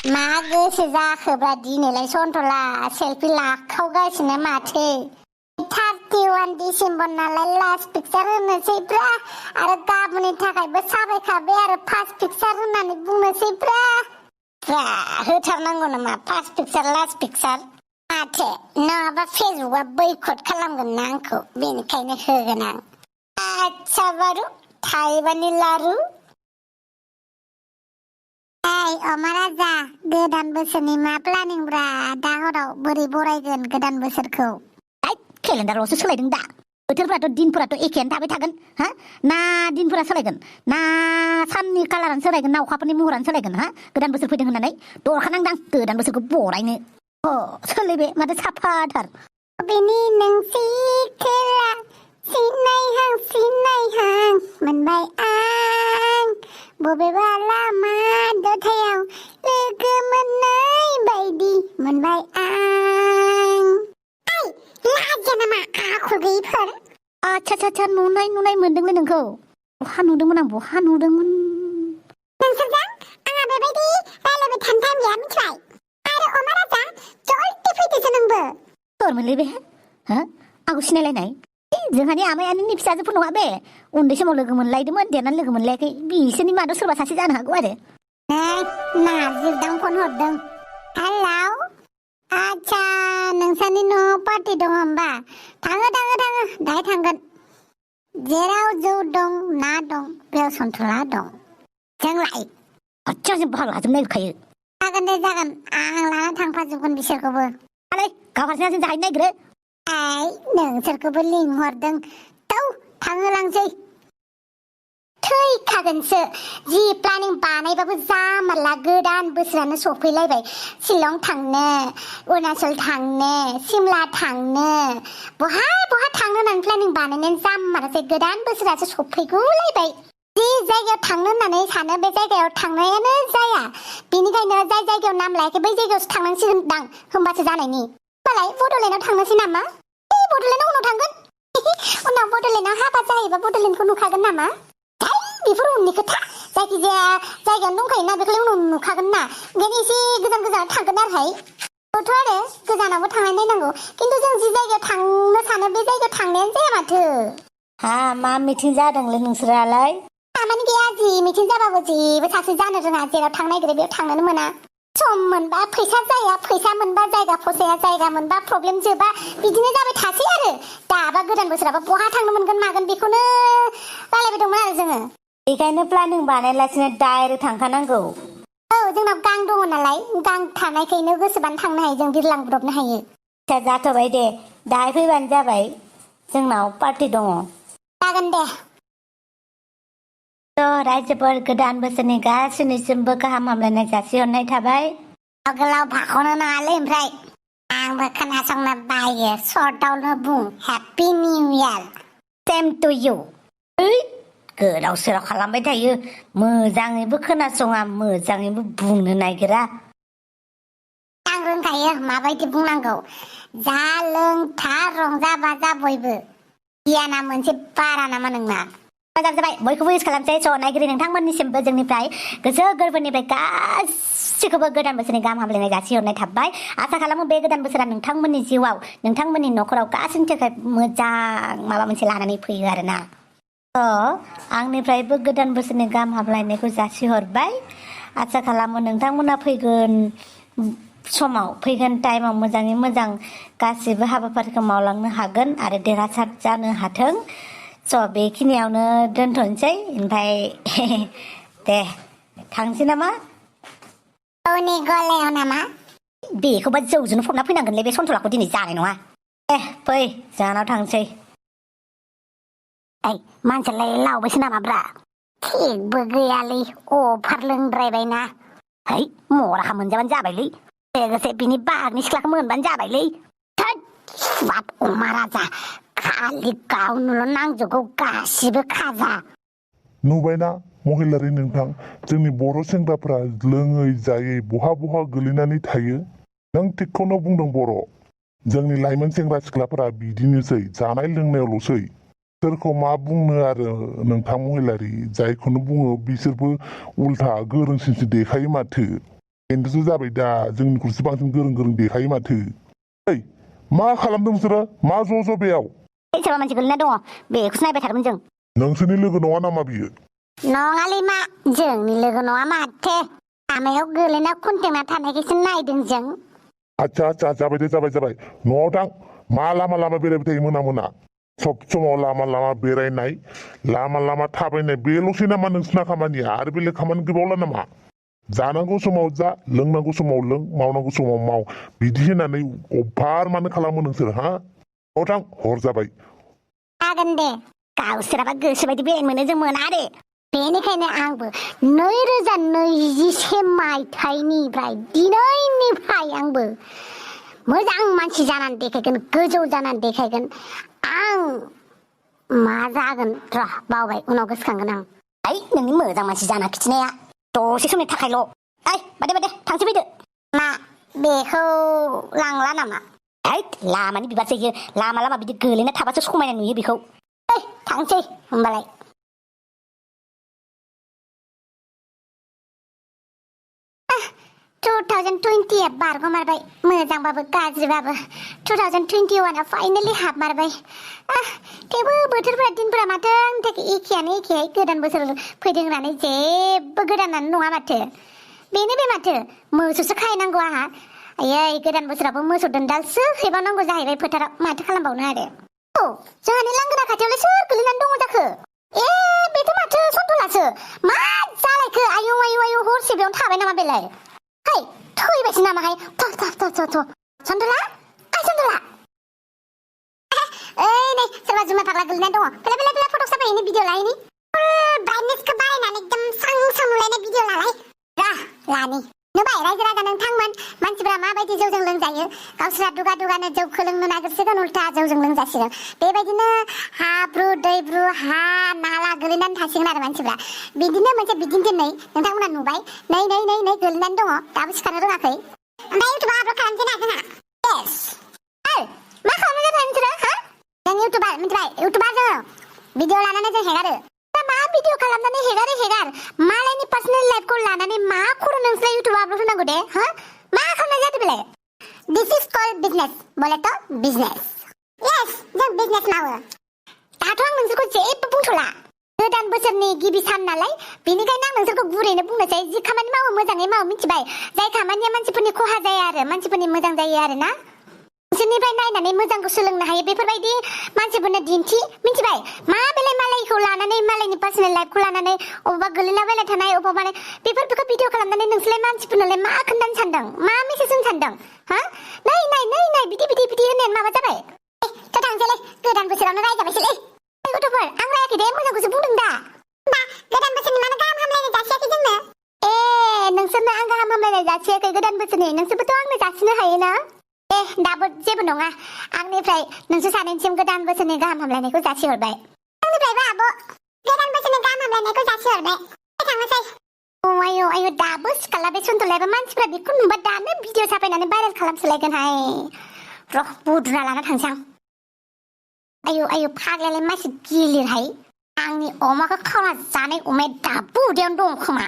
मा गोसो जाखोब्रा दिनैलाय सन्थला सेलफि लाखावगासिनो माथो 31 डिसेम्बर नालाय लास्ट पिक्चार होनोसैब्रा आरो गाबोननि थाखायबो साबायखाबाय आरो फार्स्ट पिक्चार होननानै बुंनोसैब्रा होथारनांगौ नामा फार्स्ट पिक्चार लास्ट पिक्चार माथो नङाबा फेसबुकआ बैकट खालामगोन ना आंखौ बेनिखायनो होगोन आं आच्छा बारु थाइबानि लारु अमा राजा गोदान बोसोरनि मा प्लानिं ब्रा दा हराव बोरै बरायगोन गोदान बोसोरखौ केलेन्डारावसो सोलायदों दा बोथोरफोराथ' दिनफोराथ' एखेयानो थाबाय थागोन हा ना दिनफोरा सोलायगोन ना साननि कालारानो सोलायगोन ना अखाफोरनि महरानो सोलायगोन हा गोदान बोसोर फैदों होननानै दरखा नांदां गोदान बोसोरखौ बरायनो सोलायबाय माथो साफाथार बेनि नोंसि खेला सिनायहां मोनबाय आं बबेबा लामा दथायाव लोगो मोननाय बायदि मोनबाय आं लाजिया नामा आखु गैयिफोर आच्छा नुनाय मोनदोंलै नोंखौ बहा नुदोंमोन आं बहा नुदोंमोन नोंसोरजों आंहा बेबायदि रायलायबाय थानो टाइम गैया मिथिबाय आरो अमा राजा जल्दि फैदोसो नोंबो सोरमोनलै बे हो आंखौ सिनायलायनाय जोंहानि आमायानि फिसाजोफोर नङा बे उन्दै समाव लोगो मोनलायदोंमोन देरनानै लोगो मोनलायाखै बिसोरनि मादाव सोरबा सासे जानो हागौ आरो नारजिरदां फन हरदों हेलौ आच्छा नोंसानि न'आव पार्टि दङ होमबा थाङो दाहाय थांगोन जेराव जौ दं ना दं बेयाव सन्थला दं जोंलाय आच्छा जों बाहागो लाजोबनो नागिरखायो जागोन दे जागोन आं लाना थांफाजोबगोन बिसोरखौबो आलै गाव हारसिं जों जाहैनो नागिरो नोंसोरखौबो लिंहरदों थौ थांहोलांसै थैखागोनसो जि प्लानिं बानायबाबो जामारला गोदान बोसोरानो सफैलायबाय शिलं थांनो अरुणाचल थांनो सिमला थांनो बहा थांनो होननानै प्लानिं बानायनायानो जामारासै गोदान बोसोरासो सफैगौलायबाय जि जायगायाव थांनो होननानै सानो बे जायगायाव थांनायानो जाया बेनिखायनो जाय जायगायाव नाम लायाखै बै जायगायावसो थांनांसिगोनदां होमबासो जानायनि होमबालाय बड'लेण्डआव थांनोसै नामा बड'लेण्डआव उनाव थांगोन उनाव बड'लेण्डआव हाबा जाहैबा बड'लेण्डखौ नुखागोन नामा बेफोर उननि खोथा जायखिजाया जायगायावनो दंखायोना बेखौलाय उनाव नुखागोन ना ओंखायनो एसे गोजानाव थांगोन आरोहाय आरो गोजानावबो थांनाय नायनांगौ खिन्थु जों जि जायगायाव थांनो सानो बे जायगायाव थांनायानो जाया माथो मा मिथिं जादोंलै नोंसोरालाय खामानि गैया जि मिथिं जाबाबो जेबो साक्सेस जानो रोङा जेराव थांनो नागिरो बेयाव थांनोनो मोना सम मोनबा फैसा जाया फैसा मोनबा जायगा फसाया जायगा मोनबा प्रब्लेम जोबा बिदिनो जाबाय थासै आरो दाबा गोदान बोसोराबा बहा थांनो मोनगोन मागोन बेखौनो रायलायबाय दंमोन आरो जोङो बेखायनो प्लानिं बानायालासिनो डाइरेक्ट थांखानांगौ जोंनाव गां दङ नालाय गां थानायखायनो गोसोबानो थांनो हायो जों बिरलांब्रबनो हायो जाथ'बाय दे दाहाय फैबानो जाबाय जोंनाव पार्टि दङ जागोन दे रायजोफोर गोदान बोसोरनि गासैनिसिमबो गाहाम हामलायनाय जासिहरनाय थाबाय गोलाव भाखौनो नाङालै ओमफ्राय आंबो खोनासंनो बायो सर्टआवनो बुं happy new year same to you गोदाव सोराव खालामबाय थायो मोजाङैबो खोनासङा मोजाङैबो बुंनो नागिरा आं रोंखायो माबायदि बुंनांगौ जा लोंथा रंजा बाजा बयबो गियाना मोनसे बारा नामा नोंना जाबाय बयखौबो इउज खालामसै स' नायगिरि नोंथांमोननिसिमबो जोंनिफ्राय गोसो गोरबोनिफ्राय गासिखौबो गोदान बोसोरनि गाहाम हामलायनाय जासिहरनाय थाबाय आसा खालामो बे गोदान बोसोरा नोंथांमोननि जिउआव नोंथांमोननि न'खराव गासैनि थाखाय मोजां माबा मोनसे लानानै फैयो आरोना आंनिफ्रायबो गोदान बोसोरनि गाहाम हामलायनायखौ जासिहरबाय आसा खालामो नोंथांमोना फैगोन समाव फैगोन टाइमाव मोजाङै मोजां गासिबो हाबाफारिखौ मावलांनो हागोन आरो देरहासार जानो हाथों स' बेखिनियावनो दोनथ'नोसै ओमफ्राय दे थांसै नामा गावनि गलायाव नामा बेखौबा जौजोंनो फबना फैनांगोनलै बे सन्थलाखौ दिनै जानाय नङा फै जानाव थांसै मानसियालाय लावबायसो नामाब्रा थिगबो गैयालै अफार लोंद्रायबायना मराखा मोनजाबानो जाबायलै लोगोसे बिनि बाहागनि सिख्लाखौ मोनबानो जाबायलै बाप अमा राजा खालि गावनोल' नांजोबगौ गासिबो खाजा नुबायना महिलारि नोंथां जोंनि बर' सेंग्राफोरा लोङै जायै बहा गोलैनानै थायो नों थिगखौनो बुंदों बर' जोंनि लाइमोन सेंग्रा सिख्लाफोरा बिदिनोसै जानाय लोंनायावल'सै सोरखौ मा बुंनो आरो नोंथां महिलारि जायखौनो बुङो बिसोरबो उल्था गोरोंसिनसो देखायो माथो बेनोसो जाबाय दा जोंनिख्रुइसो बांसिन गोरों देखायो माथो। ओइ मा खालामदों नोंसोरो? मा ज' बेयाव? सोरबा मानसि गोलैना दङ बेखौसो नायबाय थादोंमोन जों। नोंसोरनि लोगो नङा नामा बियो? नङालै मा जोंनि लोगो नङा माथो। लामायाव गोलैना खुन्थेंना थानायखौसो नायदों जों। आच्छा जाबाय दे जाबाय न'आव थां। मा लामा बेरायबाय थायो मोना सब समाव लामा बेरायनाय लामा थाबायनाय बेल'सै नामा नोंसिना खामानिया? आरो बेलेग खामानि गैबावला नामा? जानांगौ समाव जा, लोंनांगौ समाव लों, मावनांगौ समाव माव, बिदि होननानै अभार मानो खालामो नोंसोर हा? न'आव थां हर जाबाय। जागोन दे गावसोराबा गोसोबायदि बेरायनो मोनो जों मोना दे। बेनिखायनो आंबो 2021 मायथाइनिफ्राय दिनैनिफ्राय आंबो मोजां मानसि जानानै देखायगोन, गोजौ जानानै देखायगोन। आं मा जागोन र' बावबाय, उनाव गोसोखांगोन आं। ओइ नोंनि मोजां मानसि जाना खिथिनाया दसे समनि थाखायल'। ओइ बादे थांसै फैदो। मा बेखौ लांला नामा? ओइ लामानि बिबारसो इयो, लामा बिदि गोलैना थाबासो समायना नुयो बेखौ। ओइ थांसै होमबालाय। 2020 बारग'मारबाय, मोजांबाबो गाज्रिबाबो 2021 फाइनेलि हाबमारबाय। थेवबो बोथोरफोरा दिनफोरा माथो आंनि थाखाय एखेयानो एखेहाय। गोदान बोसोर फैदों होननानै जेबो गोदानानो नङा माथो। बेनो बे माथो मोसौसो खाहैनांगौ आंहा। आयै गोदान बोसोरावबो मोसौ दोनदालसो हैबावनांगौ जाहैबाय फोथाराव। माथो खालामबावनो आरो। जोंहानि लांगोना खाथियावलाय सोर गोलैनानै दङ जाखो? ए बेथ' माथो सन्तलासो। मा जालायखो? आयौ हरसे बेयावनो थाबाय नामा बेलाय? है थैबायसो नामाहाय? सन्तला सन्तला। ओइ नै सोरबा जुमा फाग्ला गोलैनानै दङ। बेलाय फटक साफायैनो भिडिअ लायैनि। ब्राइटनेसखौ बारायनानै एकदम स्रां नुलायनाय भिडिअ लालाय। लानि नुबाय रायजो राजा नोंथांमोन मानसिफोरा माबायदि जौजों लोंजायो। गावसोरा दुगानो जौखौ लोंनो नागिरसिगोन, उल्था जौजों लोंजासिगोन। बेबायदिनो हाब्रु दैब्रु हा नाला गोलैनानै थासिगोन आरो मानसिफ्रा। बिदिनो मोनसे बिदिन्थि नै नोंथांमोना नुबाय। नै गोलैनानै दङ, दाबो सिखारनो रोङाखै। ओमफ्राय इउटुबाव आपल'ड खालामसै ना जोंहा? येस। मा खालामनाय जादों नोंसोरो हा? जों इउटुबार मिथिबाय, इउटुबार जोङो भिडिअ लानानै जों हेगारो। मा भिडिअ खालामनानै हेगार मालायनि पार्सनेल लाइफखौ लानानै मा खर' नोंसोर इउटुबाव आपल'ड होनांगौ दे हा? मा खालामनाय जादों बेलाय? दिस इज कल्ड बिजनेस। बोलेथ' बिजनेस। येस जों बिजनेस मावो। दाथ' आं नोंसोरखौ जेबो बुंथ'ला। गोदान बोसोरनि गिबि सान नालाय बेनिखायनो आं नोंसोरखौ गुरैनो बुंनोसै, जि खामानि मावो मोजाङै मावो मिथिबाय। जाय खामानिया मानसिफोरनि खहा जाया आरो मानसिफोरनि मोजां जायो आरो ना। नोंसोरनिफ्राय नायनानै मोजांखौ सोलोंनो हायो बेफोरबायदि मानसिफोरनो दिन्थि मिथिबाय। मा बेलाय मालायखौ लानानै मालायनि पार्सनेल लाइफखौ लानानै अबेबा गोलैलाबायना थानाय अबेबा माने बेफोरखौ भिडिअ खालामनानै नोंसोरलाय मानसिफोरनोलाय मा खोन्थानो सानदों? मा मेसेज होनो सानदों हा? नै बिदि होननायानो माबा जाबाय। थ' थांसैलै, गोदान बोसोरावनो रायजाबायसैलै। गथ'फोर आं रायाखै दे, मोजांखौसो बुंदों दा। होमबा गोदान बोसोरनि मानो गाहाम हामलायनाय जासियाखै जोंनो? नोंसोरनो आं गाहाम हामलायनाय जासियाखै गोदान बोसोरनि? नोंसोरबोथ' आंनो जासिनो हायोना? दाबो जेबो नङा, आंनिफ्राय नोंसोर सानैनिसिम गोदान बोसोरनि गाहाम हामलायनायखौ जासिहरबाय। आंनिफ्रायबो आब' गोदान बोसोरनि गाहाम हामलायनायखौ जासिहरबाय। थांनोसै। आयौ दाबो सिखारला बे सन्तलायाबो। मानसिफ्रा बेखौ नुबा दानो भिडिअ साफायनानै भाइरेल खालामसोलायगोनहाय। र' बुद्रुना लाना थांसै आं। आयौ फाग्लायालाय मानसि गिलिरहाय। आंनि अमाखौ खावना जानाय अमाया दाबो उदैयावनो दङ खोमा।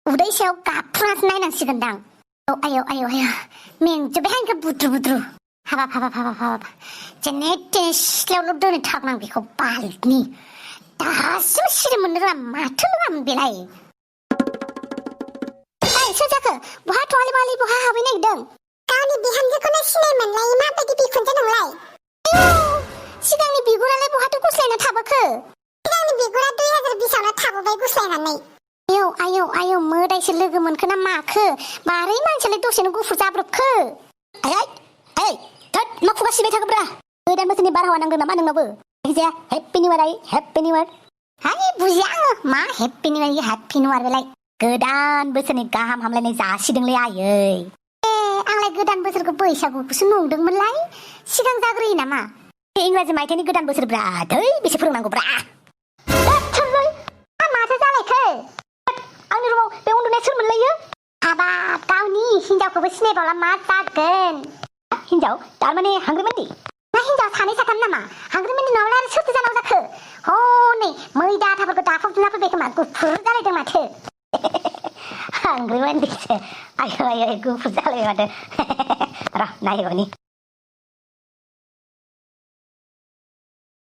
उदै सायाव गाबफ्रुनासो नायनांसिगोनदां। आयौ मेंजोब्बाय आंखौ बुद्रु। हाबाब जेने तेने सिथ्लायावल' दोनैथारनां बेखौ बाल्बनि। दासिम सिरि मोननो रोङा, माथो लोङामोन बेलाय? सोर जाखो? बहा थवालि मालि बहा हाबहैनो नागिरदों? गावनि बिहामजोखौनो सिनाय मोनलायै माबायदि बिखुनजो नोंलाय? सिगांनि बिगुरालाय बहाथो गुस्लायना थाबोखो? सिगांनि बिगुरा 2020आवनो थाबोबाय गुस्लायनानै। आयौ मोदायसो लोगो मोनखो ना माखो? मारै मानसियालाय दसेनो गुफुर जाब्रबखो? मा खुगा सिबाय थाखोब्रा? गोदान बोसोरनि बारहावा नांदों नामा नोंनावबो? जायखिजाया happy new year happy new year. बुजिया आङो मा हेप्पि निउ इयार बेलाय? गोदान बोसोरनि गाहाम हामलायनाय जासिदोंलै आयै। आंलाय गोदान बोसोरखौ बैसागुखौसो नंदोंमोनलाय। सिगां जाग्रोयो नामा? इंराजि मायथाइनि गोदान बोसोरब्रा। बेसे फोरोंनांगौब्रा? माथो जालायखो? आंनि रुमाव बे उन्दुनाया सोर मोनलायो? हाबाब गावनि हिनजावखौबो सिनायबावला मा जागोन? हिनजाव थारमाने हांग्रिमोनदि? ना हिनजाव सानै साथाम नामा? हांग्रिमोनदि नङाब्ला आरो सोरथो जानांगौ जाखो? हनै मैदा आथाफोरखौ दाफबजोबना फैबाय खोमा, गुफुर जालायदों माथो। सांग्रि मानदिसो आयौ आयौ गुफुर जालायबाय माथो र' नायगौनि